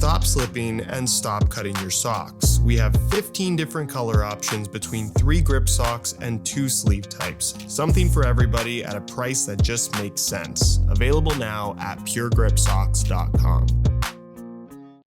stop slipping and stop cutting your socks. We have 15 different color options between 3 grip socks and 2 sleeve types. Something for everybody at a price that just makes sense. Available now at puregripsocks.com.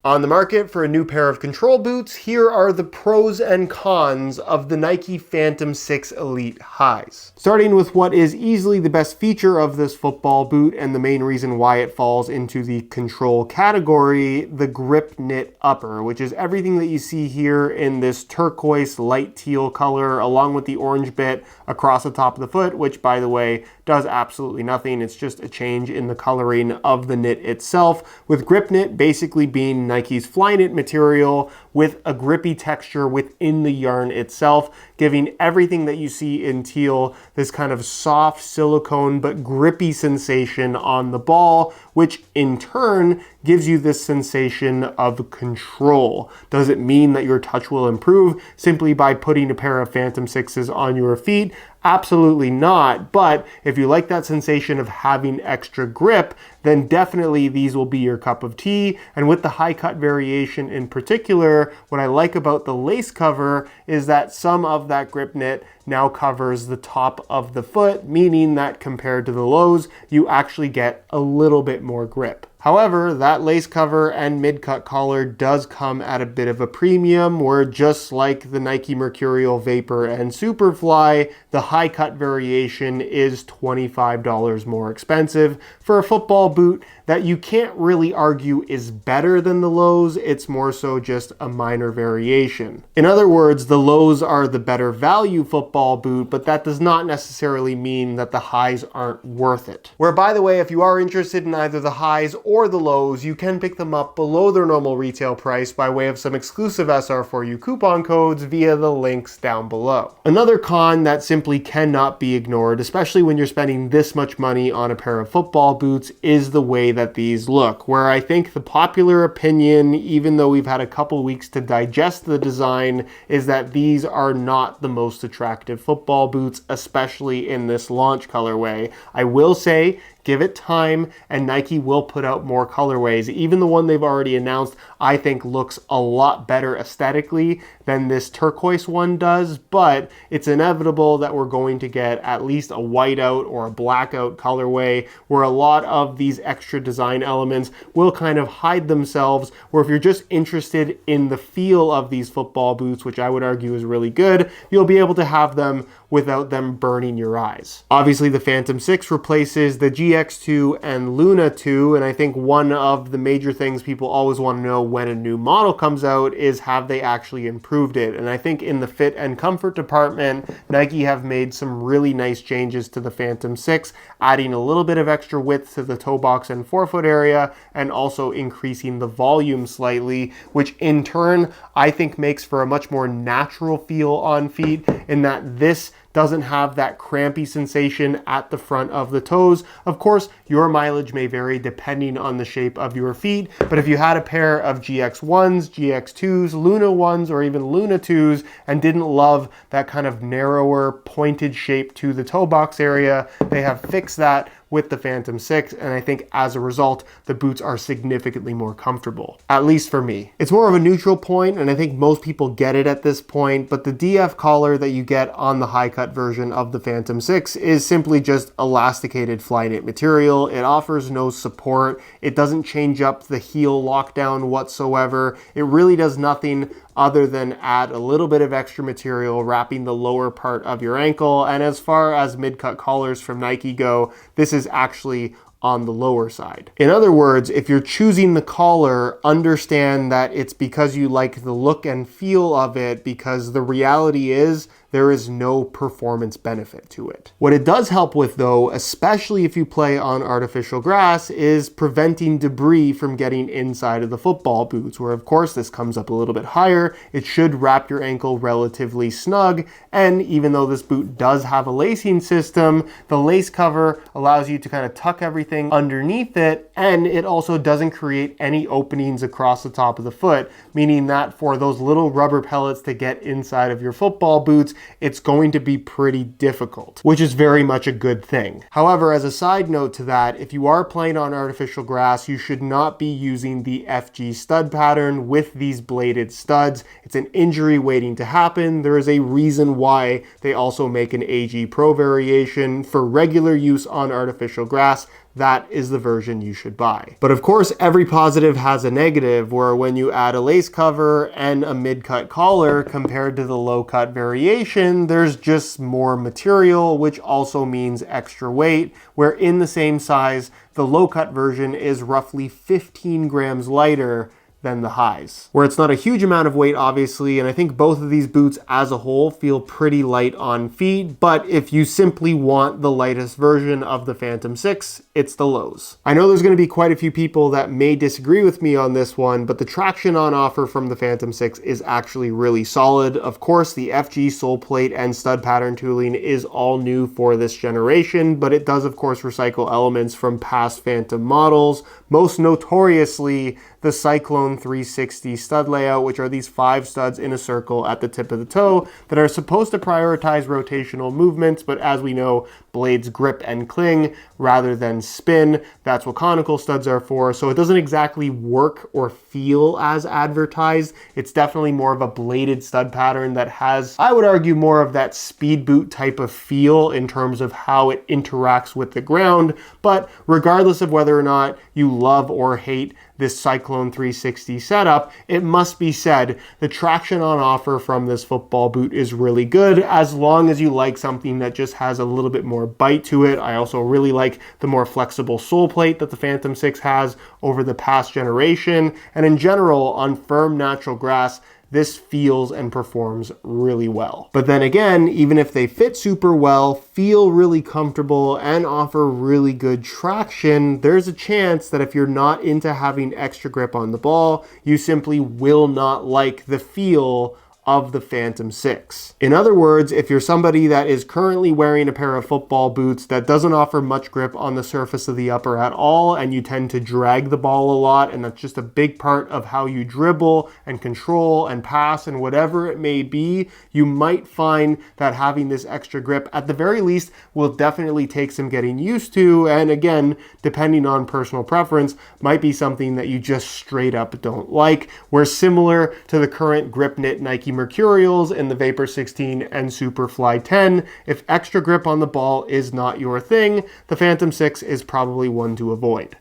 On the market for a new pair of control boots, here are the pros and cons of the Nike Phantom 6 Elite highs. Starting with what is easily the best feature of this football boot and the main reason why it falls into the control category, the grip knit upper, which is everything that you see here in this turquoise light teal color along with the orange bit across the top of the foot, which by the way does absolutely nothing. It's just a change in the coloring of the knit itself, with grip knit basically being Nike's Flyknit material with a grippy texture within the yarn itself, giving everything that you see in teal this kind of soft silicone but grippy sensation on the ball, which in turn gives you this sensation of control. Does it mean that your touch will improve simply by putting a pair of Phantom 6s on your feet? Absolutely not, but if you like that sensation of having extra grip, then definitely these will be your cup of tea. And with the high cut variation in particular, what I like about the lace cover is that some of that grip knit now covers the top of the foot, meaning that compared to the lows, you actually get a little bit more grip. However, that lace cover and mid-cut collar does come at a bit of a premium, where just like the Nike Mercurial Vapor and Superfly, the high cut variation is $25 more expensive for a football boot that you can't really argue is better than the lows. It's more so just a minor variation. In other words, the lows are the better value football boot, but that does not necessarily mean that the highs aren't worth it. Where, by the way, if you are interested in either the highs or the lows, you can pick them up below their normal retail price by way of some exclusive SR4U coupon codes via the links down below. Another con that simply cannot be ignored, especially when you're spending this much money on a pair of football boots, is the way that these look, where I think the popular opinion, even though we've had a couple weeks to digest the design, is that these are not the most attractive football boots, especially in this launch colorway. I will say, give it time and Nike will put out more colorways. Even the one they've already announced, I think looks a lot better aesthetically than this turquoise one does, but it's inevitable that we're going to get at least a whiteout or a blackout colorway where a lot of these extra design elements will kind of hide themselves, where if you're just interested in the feel of these football boots, which I would argue is really good, you'll be able to have them without them burning your eyes. Obviously, the Phantom 6 replaces the GX2 and Luna 2, and I think one of the major things people always want to know when a new model comes out is, have they actually improved it? And I think in the fit and comfort department, Nike have made some really nice changes to the Phantom 6, adding a little bit of extra width to the toe box and forefoot area, and also increasing the volume slightly, which in turn, I think makes for a much more natural feel on feet, in that this doesn't have that crampy sensation at the front of the toes. Of course, your mileage may vary depending on the shape of your feet, but if you had a pair of GX1s, GX2s, Luna 1s, or even Luna 2s, and didn't love that kind of narrower, pointed shape to the toe box area, they have fixed that with the Phantom 6, and I think as a result, the boots are significantly more comfortable, at least for me. It's more of a neutral point, and I think most people get it at this point, but the DF collar that you get on the high cut version of the Phantom 6 is simply just elasticated Flyknit material. It offers no support. It doesn't change up the heel lockdown whatsoever. It really does nothing other than add a little bit of extra material wrapping the lower part of your ankle. And as far as mid-cut collars from Nike go, this is actually on the lower side. In other words, if you're choosing the collar, understand that it's because you like the look and feel of it, because the reality is there is no performance benefit to it. What it does help with though, especially if you play on artificial grass, is preventing debris from getting inside of the football boots, where of course this comes up a little bit higher. It should wrap your ankle relatively snug, and even though this boot does have a lacing system, the lace cover allows you to kind of tuck everything underneath it, and it also doesn't create any openings across the top of the foot, meaning that for those little rubber pellets to get inside of your football boots, it's going to be pretty difficult, which is very much a good thing. However, as a side note to that, if you are playing on artificial grass, you should not be using the FG stud pattern with these bladed studs. It's an injury waiting to happen. There is a reason why they also make an AG Pro variation for regular use on artificial grass. That is the version you should buy. But of course, every positive has a negative, where when you add a lace cover and a mid-cut collar compared to the low-cut variation, there's just more material, which also means extra weight, where in the same size, the low-cut version is roughly 15 grams lighter than the highs, where it's not a huge amount of weight, obviously, and I think both of these boots as a whole feel pretty light on feet, but if you simply want the lightest version of the Phantom 6, it's the lows. I know there's going to be quite a few people that may disagree with me on this one, but the traction on offer from the Phantom 6 is actually really solid. Of course, the FG sole plate and stud pattern tooling is all new for this generation, but it does, of course, recycle elements from past Phantom models, most notoriously the Cyclone 360 stud layout, which are these 5 studs in a circle at the tip of the toe that are supposed to prioritize rotational movements, but as we know, blades grip and cling rather than spin. That's what conical studs are for, so it doesn't exactly work or feel as advertised. It's definitely more of a bladed stud pattern that has, I would argue, more of that speed boot type of feel in terms of how it interacts with the ground, but regardless of whether or not you love or hate this Cyclone 360 setup, it must be said the traction on offer from this football boot is really good, as long as you like something that just has a little bit more bite to it. I also really like the more flexible sole plate that the Phantom 6 has over the past generation, and in general, on firm natural grass, this feels and performs really well. But then again, even if they fit super well, feel really comfortable, and offer really good traction, there's a chance that if you're not into having extra grip on the ball, you simply will not like the feel of the Phantom 6. In other words, if you're somebody that is currently wearing a pair of football boots that doesn't offer much grip on the surface of the upper at all, and you tend to drag the ball a lot, and that's just a big part of how you dribble and control and pass and whatever it may be, you might find that having this extra grip, at the very least, will definitely take some getting used to, and again, depending on personal preference, might be something that you just straight up don't like, where similar to the current grip knit Nike Mercurials in the Vapor 16 and Superfly 10, if extra grip on the ball is not your thing, the Phantom 6 is probably one to avoid.